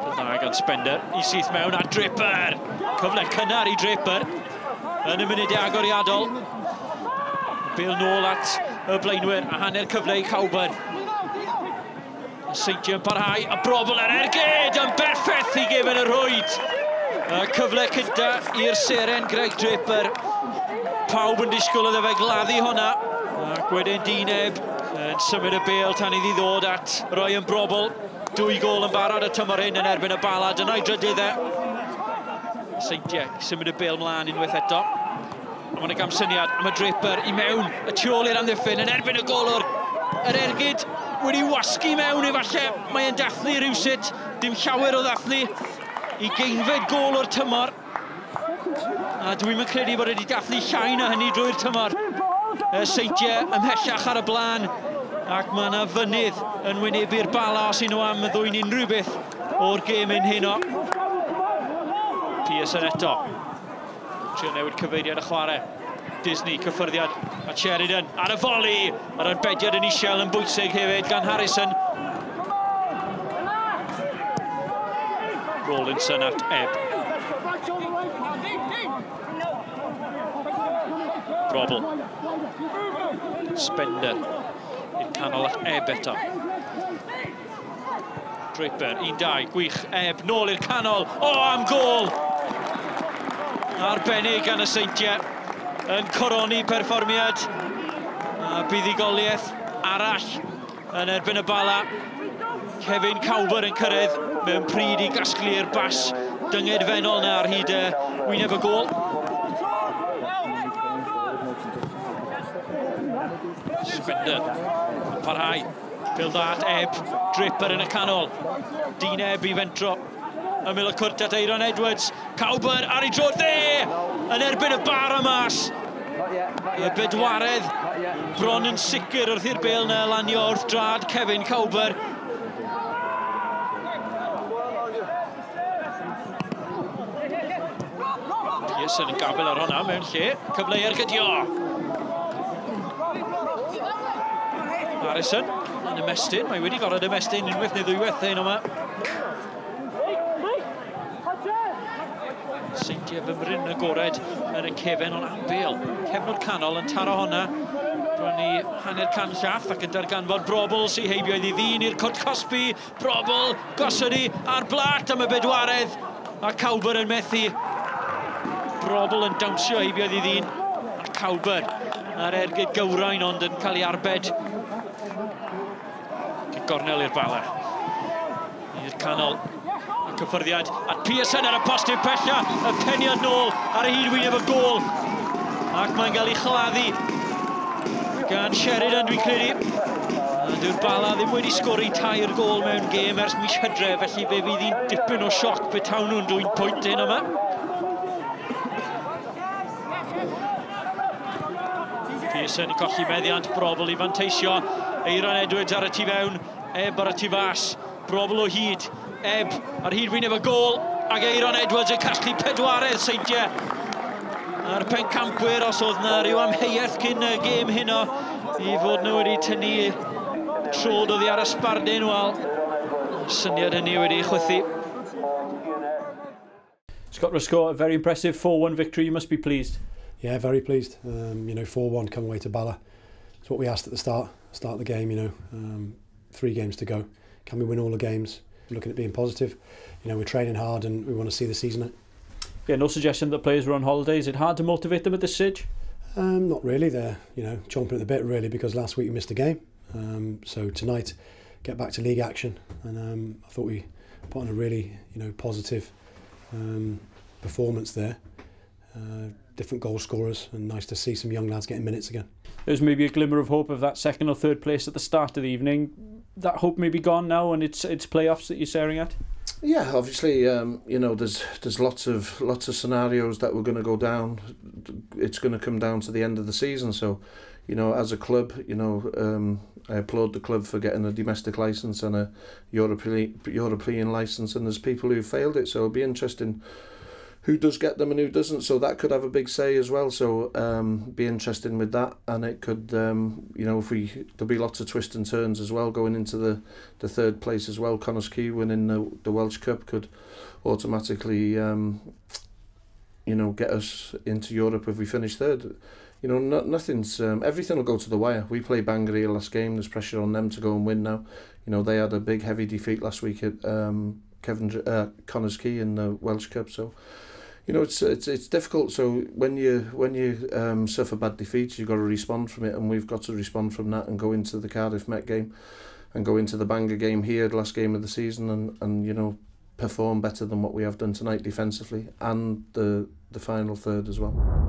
Dda gan Spender, I syth mewn a Draper. Cyfle cynnar I Draper. Yn y munudau agoriadol. Bale nôl at y blaenwyr a hanner cyfle I Cawber. Seintiau yn parhau, a brobl ar ergyd yn berffeth I gefn y rhwyd. Y cyfle cynta i'r seren Greg Draper. Pawb yn disgwyl iddo fe gladdu honna. Ac wedyn Dineb yn symud y Bale tan iddi ddod at roi yn brobl. 2 gol yn barod y tymor hyn yn erbyn y Bala. Dyna'i drydyddau. Seintiau symud y Bale mlaen unwaith eto. A mae'n gamsyniad am y Draper I mewn. Y tu ôl i'r amddiffyn yn erbyn y golwr. Yr ergyd wedi wasgu mewn efallai. Mae'n dathlu rhywsut. Dim llawer o ddathlu I geinfed gol o'r tymor. A dwi'n yn credu bod wedi dathlu llai na hynny drwy'r tymor. Seintiau ymhellach ar y blaen. Ac mae yna fynydd yn wynebu'r Bala os nhw am y ddwy'n unrhyw beth o'r gêm yn heno. Pearson eto. Trio newid cyfeiriad y chwarae. Disney, cyffyrddiad a Sheridan ar y foli. Ar y bediad yn isiel yn bwysig hefyd gan Harrison. Rawlinson at Ebb. Brobl. Spender. I'r canol at Ebb eto. Draper, 1-2, gwych, Ebb, nôl i'r canol. O, am gol! Arbennig gan y Seintiau. Yn coroni perfformiad. A buddigoliaeth arall yn erbyn y Bala. Kevin Cawber yn cyrraedd mewn pryd I gasglu'r bas dyngedfennol na ar hyd wyneb y gol. Spender yn parhau. Bilda at Ebb, Draper yn y canol. Dineb I fentro. Ymyl y cwrt at Eiron Edwards. Cawber ar ei drodd dde! Yn erbyn y bar y mas. Y bedwaredd bron yn sicr wrth i'r Bale na lanio wrth drad Kevin Cawber. Pearson yn gafel ar honna mewn lle. Cyfle i'r gydio. Harrison yn ymestyn. Mae wedi gorfod ymestyn unwaith neu ddwywaith ein yma. Seintiau fymryn agored yn y cefen o'n Bale. Cefn o'r canol yn taro honna. Bron I hanner can llath ac yn darganfod Brobl sy'n heibio iddi ddyn i'r Cwt Cosby. Brobl gosod I ar blat am y bedwaredd. A Cawber yn methu. Brobl yn dawnsio heibio iddi ddyn. A Cawber ar ergyd gywrain ond yn cael ei arbed. Gornel i'r Bala. I'r canol. A cyffyrddiad at Pearson ar y postyn pella. Y peniad nôl ar y hyd wyneb y gol. Ac mae'n cael ei chladdu gan Sheridan dwi'n credu. A dyw'r Bala ddim wedi sgori 2 gol mewn gêm ers mis Hydref, felly fe fydd hi'n dipyn o sioc betawn nhw'n dwy'n pwynt hyn yma. Pearson I colli meddiant, Brobl I fanteisio. Eiron Edwards ar y tu fewn, Ebb ar y tu fas. Brobl o hyd, Ebb ar hyd wyneb y gol. Ac Eiron Edwards yn casglu pedwaredd Seintiau. A'r pencampwyr os oedd na rhyw amheuaeth cyn y gêm hynno I fod nhw wedi tynnu trod oddi ar ysbardyn, wel, syniad hynny wedi chwythu. Scott Rusco, a very impressive 4-1 victory. You must be pleased. Yeah, very pleased. 4-1 come away to Bala. It's what we asked at the start of the game, 3 games to go. Can we win all the games? We're looking at being positive. We're training hard and we want to see the season out. Yeah, no suggestion that players were on holiday. Is it hard to motivate them at this stage? Not really. They're, chomping at the bit really because last week we missed a game. So tonight, get back to league action. And I thought we put on a really, positive performance there. Different goal scorers and nice to see some young lads getting minutes again. There's maybe a glimmer of hope of that 2nd or 3rd place at the start of the evening. That hope may be gone now and it's playoffs that you're staring at? Yeah, obviously, there's lots of scenarios that we're going to go down. It's going to come down to the end of the season. So, as a club, I applaud the club for getting a domestic licence and a European licence, and there's people who failed it. So it'll be interesting who does get them and who doesn't, so that could have a big say as well. So be interesting with that, and it could, you know, there'll be lots of twists and turns as well going into the third place as well. Connors Quay winning the Welsh Cup could automatically, you know, get us into Europe if we finish third. You know, nothing's, everything will go to the wire. We play Bangor here last game. There's pressure on them to go and win now. You know, they had a big heavy defeat last week at Connors Quay in the Welsh Cup. So, you know, it's difficult. So when you suffer bad defeats, you've got to respond from it, and we've got to respond from that and go into the Cardiff Met game and go into the Bangor game here, the last game of the season, and you know, perform better than what we have done tonight defensively and the final third as well.